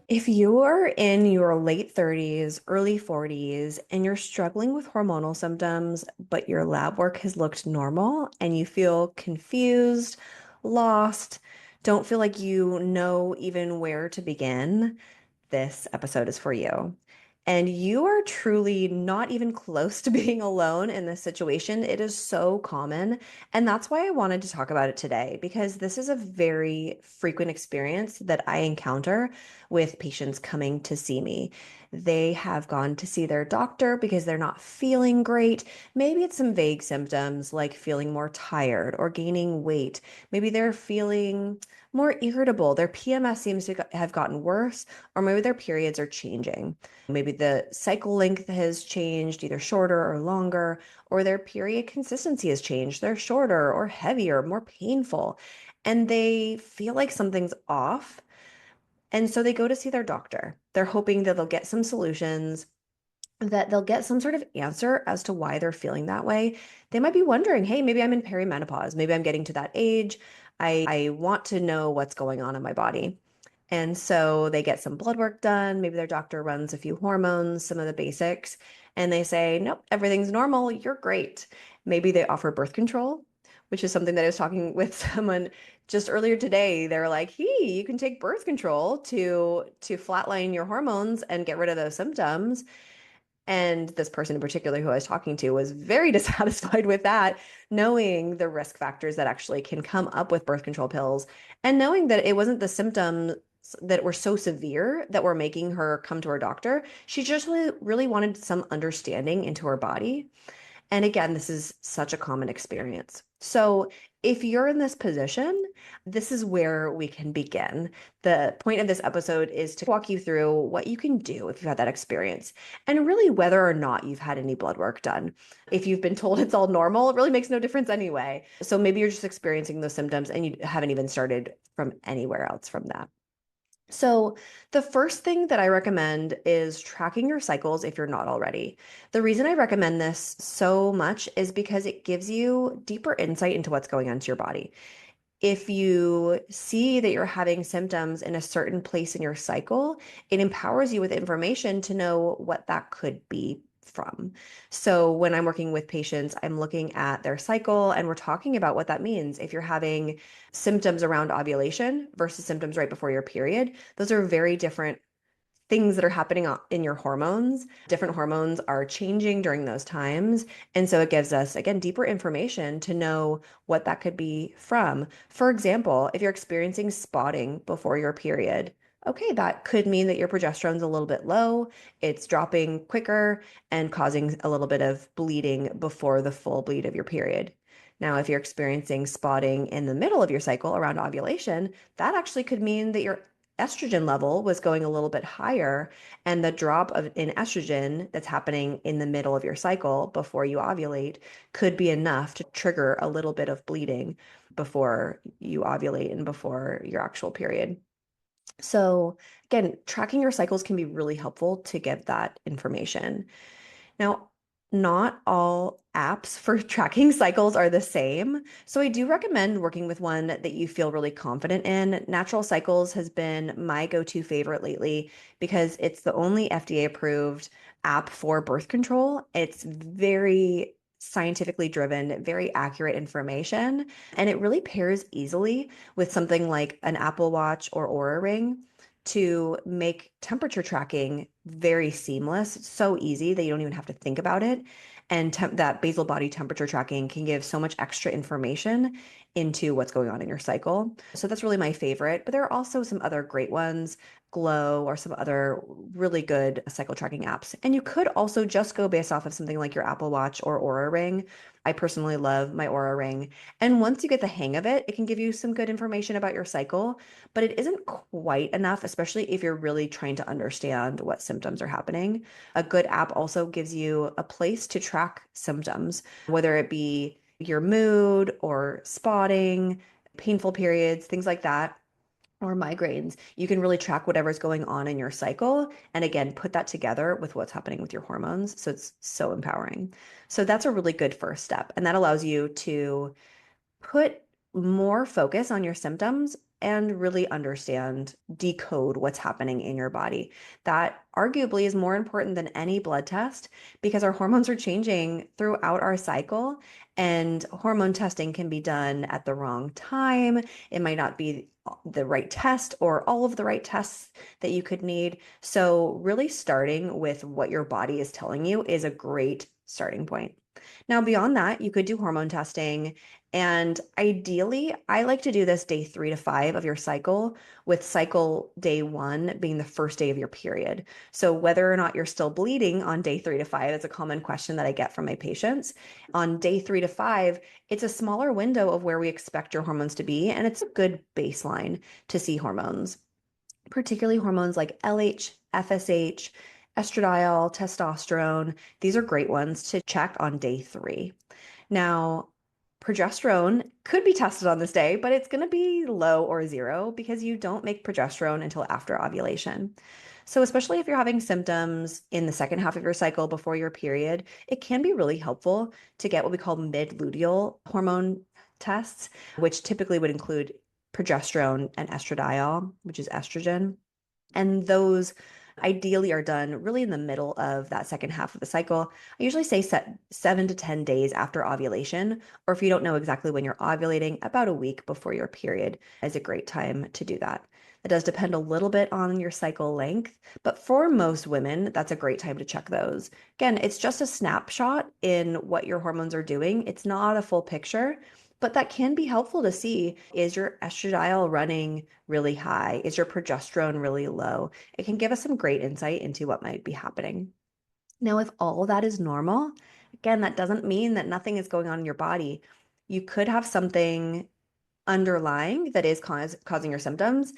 If you're in your late 30s, early 40s, and you're struggling with hormonal symptoms, but your lab work has looked normal and you feel confused, lost, don't feel like you know even where to begin, this episode is for you. And you are truly not even close to being alone in this situation. It is so common. And that's why I wanted to talk about it today, because this is a very frequent experience that I encounter with patients coming to see me. They have gone to see their doctor because they're not feeling great. Maybe it's some vague symptoms like feeling more tired or gaining weight. Maybe they're feeling more irritable. Their PMS seems to have gotten worse, or maybe their periods are changing. Maybe the cycle length has changed, either shorter or longer, or their period consistency has changed. They're shorter or heavier, more painful, and they feel like something's off. And so they go to see their doctor. They're hoping that they'll get some solutions, that they'll get some sort of answer as to why they're feeling that way. They might be wondering, hey, maybe I'm in perimenopause. Maybe I'm getting to that age. I want to know what's going on in my body. And so they get some blood work done. Maybe their doctor runs a few hormones, some of the basics, and they say, nope, everything's normal. You're great. Maybe they offer birth control, which is something that I was talking with someone just earlier today. They're like, hey, you can take birth control to flatline your hormones and get rid of those symptoms. And this person in particular who I was talking to was very dissatisfied with that, knowing the risk factors that actually can come up with birth control pills and knowing that it wasn't the symptoms that were so severe that were making her come to her doctor. She just really wanted some understanding into her body. And again, this is such a common experience. So if you're in this position, this is where we can begin. The point of this episode is to walk you through what you can do if you've had that experience and really whether or not you've had any blood work done. If you've been told it's all normal, it really makes no difference anyway. So maybe you're just experiencing those symptoms and you haven't even started from anywhere else from that. So, the first thing that I recommend is tracking your cycles if you're not already. The reason I recommend this so much is because it gives you deeper insight into what's going on to your body. If you see that you're having symptoms in a certain place in your cycle, it empowers you with information to know what that could be from. So when I'm working with patients, I'm looking at their cycle and we're talking about what that means. If you're having symptoms around ovulation versus symptoms right before your period, those are very different things that are happening in your hormones. Different hormones are changing during those times. And so it gives us, again, deeper information to know what that could be from. For example, if you're experiencing spotting before your period, okay, that could mean that your progesterone's a little bit low, it's dropping quicker and causing a little bit of bleeding before the full bleed of your period. Now, if you're experiencing spotting in the middle of your cycle around ovulation, that actually could mean that your estrogen level was going a little bit higher, and the drop of in estrogen that's happening in the middle of your cycle before you ovulate could be enough to trigger a little bit of bleeding before you ovulate and before your actual period. So again, tracking your cycles can be really helpful to get that information. Now, not all apps for tracking cycles are the same. So I do recommend working with one that you feel really confident in. Natural Cycles has been my go-to favorite lately because it's the only FDA approved app for birth control. It's very scientifically driven, very accurate information, and it really pairs easily with something like an Apple Watch or Oura Ring to make temperature tracking very seamless. It's so easy that you don't even have to think about it. And that basal body temperature tracking can give so much extra information into what's going on in your cycle. So that's really my favorite. But there are also some other great ones, Glow or some other really good cycle tracking apps. And you could also just go based off of something like your Apple Watch or Oura Ring. I personally love my Oura Ring. And once you get the hang of it, it can give you some good information about your cycle, but it isn't quite enough, especially if you're really trying to understand what symptoms are happening. A good app also gives you a place to track symptoms, whether it be your mood or spotting, painful periods, things like that, or migraines. You can really track whatever's going on in your cycle. And again, put that together with what's happening with your hormones. So it's so empowering. So that's a really good first step. And that allows you to put more focus on your symptoms and really understand, decode what's happening in your body. That arguably is more important than any blood test because our hormones are changing throughout our cycle, and hormone testing can be done at the wrong time. It might not be the right test or all of the right tests that you could need. So, really starting with what your body is telling you is a great starting point. Now, beyond that, you could do hormone testing. And ideally, I like to do this day 3 to 5 of your cycle, with cycle day 1 being the first day of your period. So, whether or not you're still bleeding on day 3 to 5 is a common question that I get from my patients. On day 3 to 5, it's a smaller window of where we expect your hormones to be, and it's a good baseline to see hormones, particularly hormones like LH, FSH, estradiol, testosterone. These are great ones to check on day 3. Now, progesterone could be tested on this day, but it's going to be low or zero because you don't make progesterone until after ovulation. So, especially if you're having symptoms in the second half of your cycle before your period, it can be really helpful to get what we call mid-luteal hormone tests, which typically would include progesterone and estradiol, which is estrogen. And those ideally are done really in the middle of that second half of the cycle. I usually say set 7 to 10 days after ovulation, or if you don't know exactly when you're ovulating, about a week before your period is a great time to do that. It does depend a little bit on your cycle length, but for most women, that's a great time to check those. Again, it's just a snapshot in what your hormones are doing. It's not a full picture, but that can be helpful to see. Is your estradiol running really high? Is your progesterone really low? It can give us some great insight into what might be happening. Now, if all of that is normal, again, that doesn't mean that nothing is going on in your body. You could have something underlying that is causing your symptoms.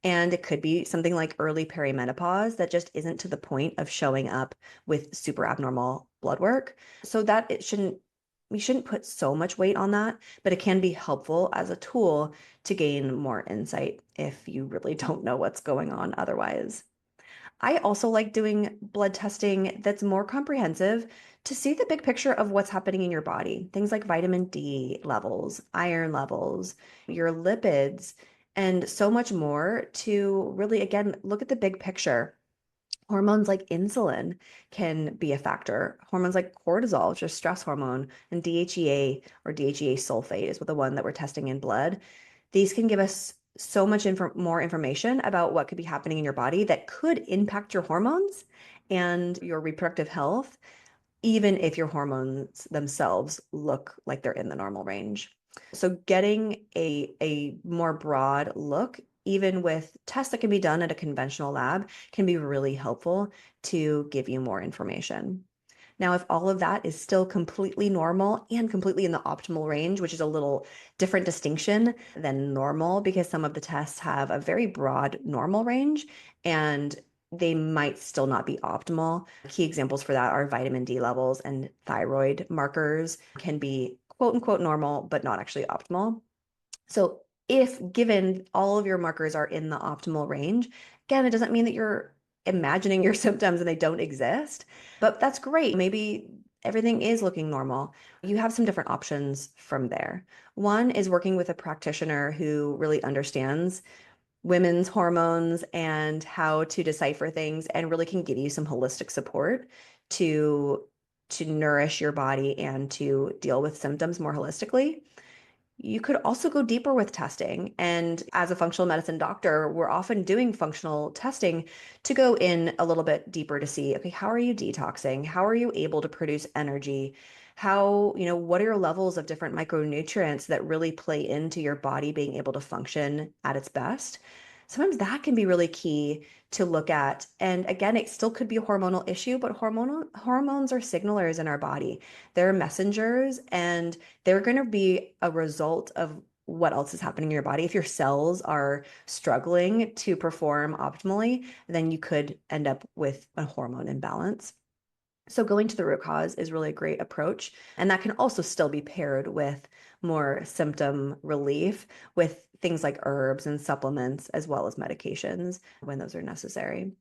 And it could be something like early perimenopause that just isn't to the point of showing up with super abnormal blood work. So that we shouldn't put so much weight on that, but it can be helpful as a tool to gain more insight if you really don't know what's going on otherwise. I also like doing blood testing that's more comprehensive to see the big picture of what's happening in your body. Things like vitamin D levels, iron levels, your lipids, and so much more to really, again, look at the big picture. Hormones like insulin can be a factor. Hormones like cortisol, which is stress hormone, and DHEA or DHEA sulfate is the one that we're testing in blood. These can give us so much more information about what could be happening in your body that could impact your hormones and your reproductive health, even if your hormones themselves look like they're in the normal range. So getting a more broad look, even with tests that can be done at a conventional lab, can be really helpful to give you more information. Now, if all of that is still completely normal and completely in the optimal range, which is a little different distinction than normal because some of the tests have a very broad normal range and they might still not be optimal. Key examples for that are vitamin D levels and thyroid markers can be quote unquote normal, but not actually optimal. So if given all of your markers are in the optimal range, again, it doesn't mean that you're imagining your symptoms and they don't exist, but that's great. Maybe everything is looking normal. You have some different options from there. One is working with a practitioner who really understands women's hormones and how to decipher things and really can give you some holistic support to nourish your body and to deal with symptoms more holistically. You could also go deeper with testing. And as a functional medicine doctor, we're often doing functional testing to go in a little bit deeper to see, okay, how are you detoxing? How are you able to produce energy? How, what are your levels of different micronutrients that really play into your body being able to function at its best? Sometimes that can be really key to look at. And again, it still could be a hormonal issue, but hormones are signalers in our body. They're messengers, and they're going to be a result of what else is happening in your body. If your cells are struggling to perform optimally, then you could end up with a hormone imbalance. So going to the root cause is really a great approach. And that can also still be paired with more symptom relief with things like herbs and supplements, as well as medications when those are necessary.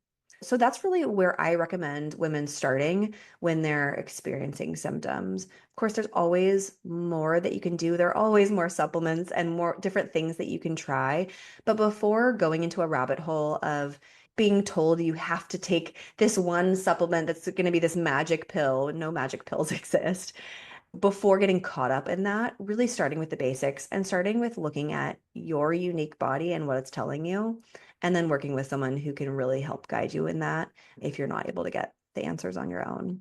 So that's really where I recommend women starting when they're experiencing symptoms. Of course, there's always more that you can do. There are always more supplements and more different things that you can try. But before going into a rabbit hole of being told you have to take this one supplement that's going to be this magic pill, no magic pills exist, before getting caught up in that, really starting with the basics and starting with looking at your unique body and what it's telling you, and then working with someone who can really help guide you in that if you're not able to get the answers on your own.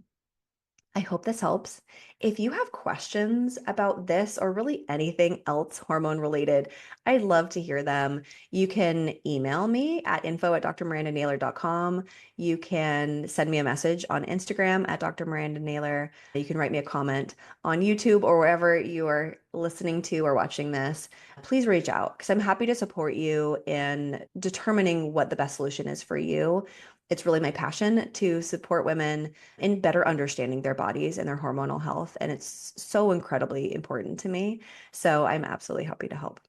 I hope this helps. If you have questions about this or really anything else hormone related, I'd love to hear them. You can email me at info@drmirandanailer.com. You can send me a message on Instagram at Dr. Miranda Naylor. You can write me a comment on YouTube or wherever you are listening to or watching this. Please reach out because I'm happy to support you in determining what the best solution is for you. It's really my passion to support women in better understanding their bodies and their hormonal health. And it's so incredibly important to me. So I'm absolutely happy to help.